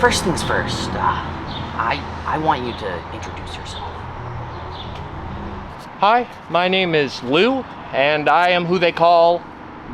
first things first, I want you to introduce yourself. Hi, my name is Lou, and I am who they call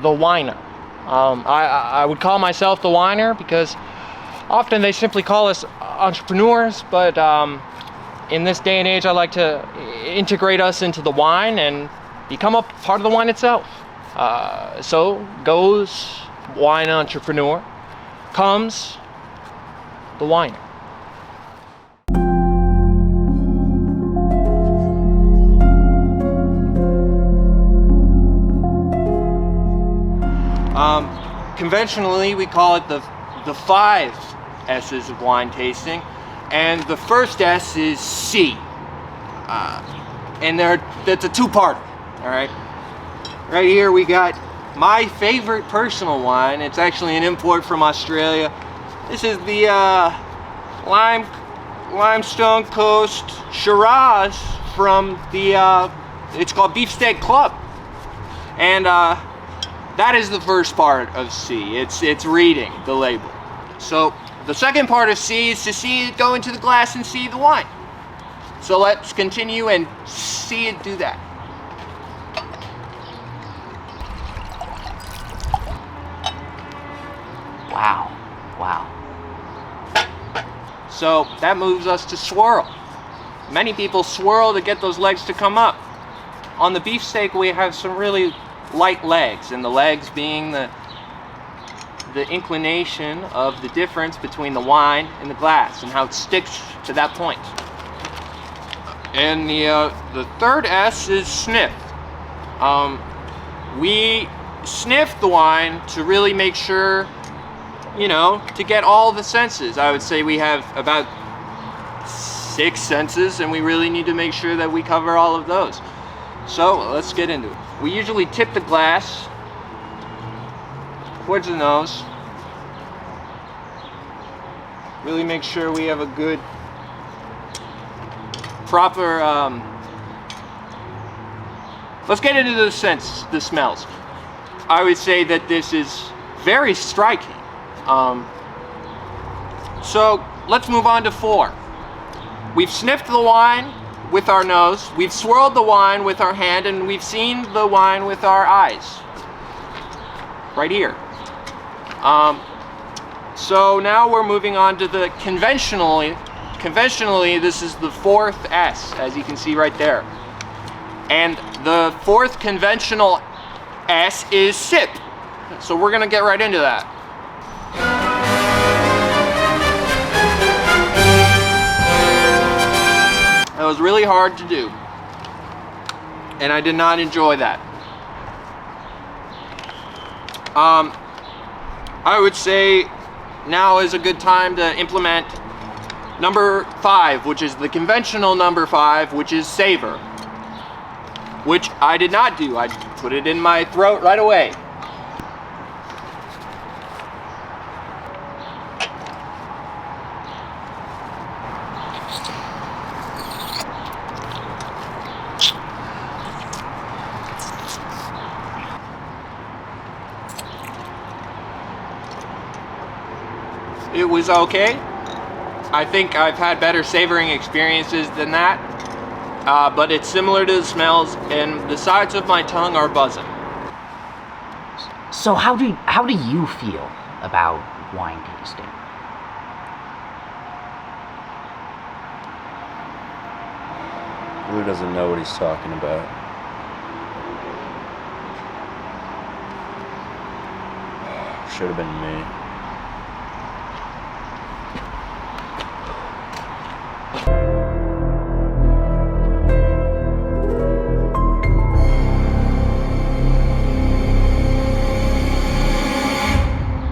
the whiner. I would call myself the whiner because often they simply call us entrepreneurs, but in this day and age I like to integrate us into the wine and become a part of the wine itself. So goes wine entrepreneur, comes the whiner. Conventionally, we call it the 5 S's of wine tasting, and the first S is C, and that's a two-parter. All right, right here we got my favorite personal wine. It's actually an import from Australia. This is the Limestone Coast Shiraz from the it's called Beefsteak Club, and that is the first part of C. It's reading the label. So the second part of C is to see it go into the glass and see the wine. So let's continue and see it do that. Wow. So that moves us to swirl. Many people swirl to get those legs to come up. On the beefsteak, we have some really light legs, and the legs being the inclination of the difference between the wine and the glass and how it sticks to that point. And the third S is sniff. We sniff the wine to really make sure, to get all the senses. I would say we have about 6 senses, and we really need to make sure that we cover all of those. So let's get into it. We usually tip the glass towards the nose. Really make sure we have a good, proper, let's get into the smells. I would say that this is very striking. So let's move on to 4. We've sniffed the wine with our nose, we've swirled the wine with our hand, and we've seen the wine with our eyes. Right here. So now we're moving on to the conventionally, this is the 4th S, as you can see right there. And the 4th conventional S is sip. So we're gonna get right into that. That was really hard to do, and I did not enjoy that. I would say now is a good time to implement number 5, which is the conventional number 5, which is savor, which I did not do. I put it in my throat right away. It was okay. I think I've had better savoring experiences than that, but it's similar to the smells, and the sides of my tongue are buzzing. So how do you feel about wine tasting? Lou doesn't know what he's talking about. Should have been me.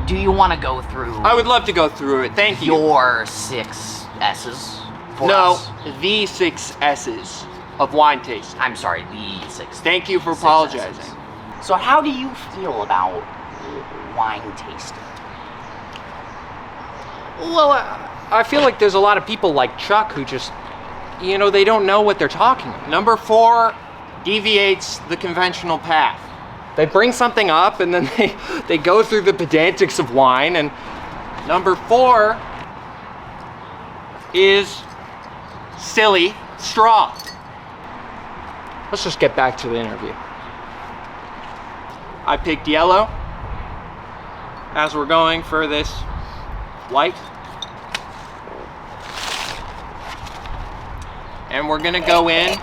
Do you want to go through? I would love to go through it. Thank you. Your 6 S's for No, us. the 6 S's of wine tasting. I'm sorry, the 6. Thank you for 6 apologizing. S's. So how do you feel about wine tasting? Well, I feel like there's a lot of people like Chuck who just, they don't know what they're talking about. Number 4 deviates the conventional path. They bring something up and then they go through the pedantics of wine, and number 4 is Silly Straw. Let's just get back to the interview. I picked yellow as we're going for this white. And we're gonna go in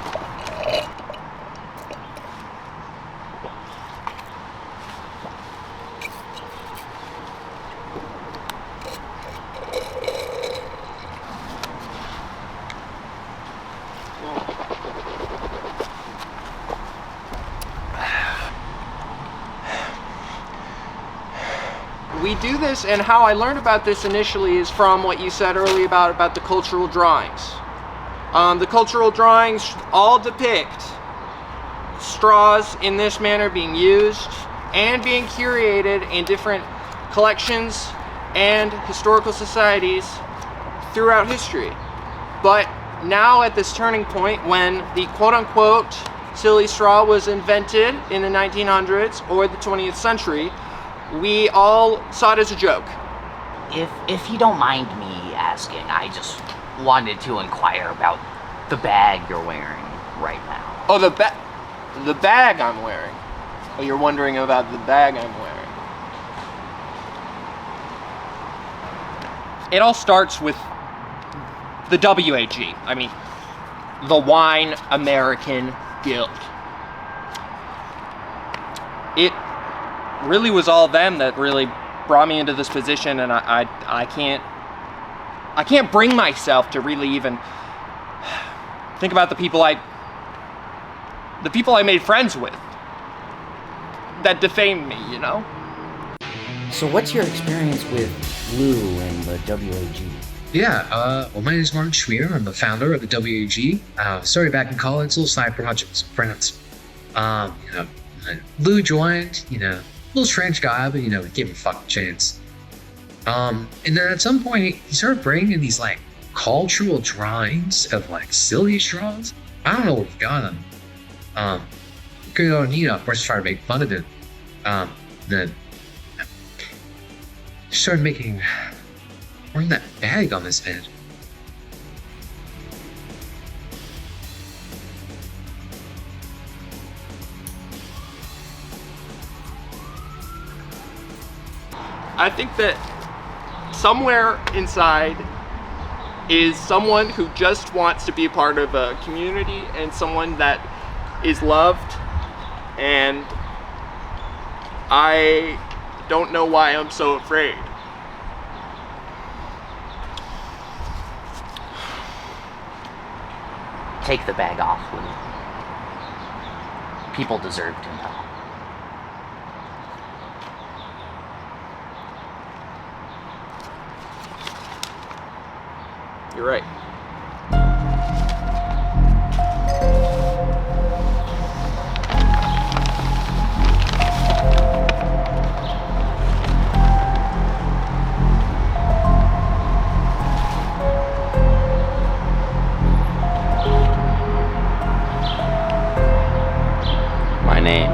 we do this, and how I learned about this initially is from what you said earlier about the cultural drawings. The cultural drawings all depict straws in this manner being used and being curated in different collections and historical societies throughout history. But now at this turning point when the quote-unquote silly straw was invented in the 1900s or the 20th century, we all saw it as a joke. If you don't mind me asking, I just wanted to inquire about the bag you're wearing right now. Oh, the bag I'm wearing. Oh, you're wondering about the bag I'm wearing. It all starts with the WAG. I mean, the Wine American Guild. It really was all them that really brought me into this position, and I can't bring myself to really even think about the people I made friends with that defamed me, you know? So what's your experience with Lou and the WAG? Yeah, well, my name is Martin Schmier. I'm the founder of the WAG. Started back in college, little side projects, friends. Lou joined, little strange guy, but, gave him a fucking chance. And then at some point, he started bringing in these, cultural drawings of, silly straws. I don't know what we got them. Of course, started making fun of it. Then started wearing that bag on his head. I think that somewhere inside is someone who just wants to be a part of a community and someone that is loved, and I don't know why I'm so afraid. Take the bag off, Lou. People deserve to know. You're right. My name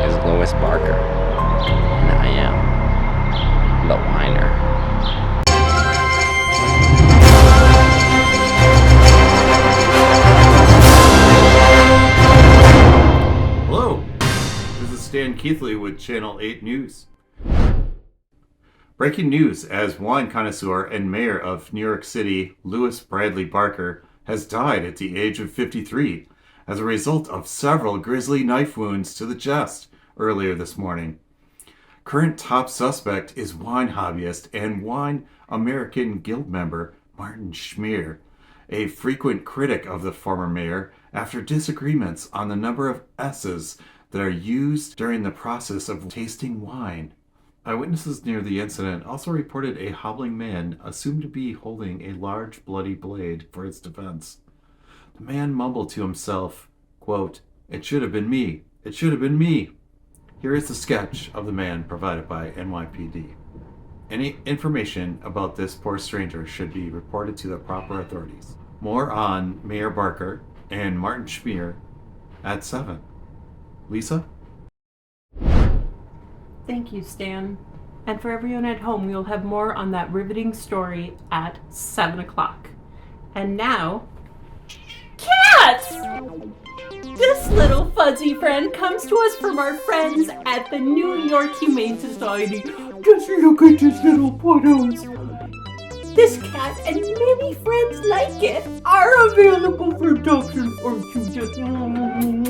is Louis Barker, and I am the whiner. Hello, this is Stan Keithley with Channel 8 News. Breaking news as wine connoisseur and mayor of New York City, Louis Bradley Barker, has died at the age of 53 as a result of several grisly knife wounds to the chest earlier this morning. Current top suspect is wine hobbyist and Wine American Guild member Martin Schmier, a frequent critic of the former mayor after disagreements on the number of S's that are used during the process of tasting wine. Eyewitnesses near the incident also reported a hobbling man assumed to be holding a large bloody blade for his defense. The man mumbled to himself, quote, "It should have been me. It should have been me." Here is the sketch of the man provided by NYPD. Any information about this poor stranger should be reported to the proper authorities. More on Mayor Barker and Martin Schmier at 7. Lisa? Thank you, Stan. And for everyone at home, we will have more on that riveting story at 7 o'clock. And now, cats! This little fuzzy friend comes to us from our friends at the New York Humane Society. Just look at this little photos. This cat and many friends like it are available for adoption or you just... And,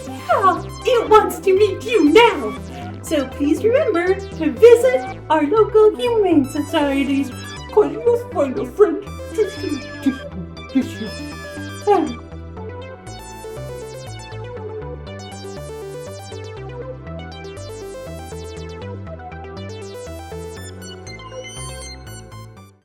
yeah, it wants to meet you now. So please remember to visit our local humane societies, because you'll find a friend just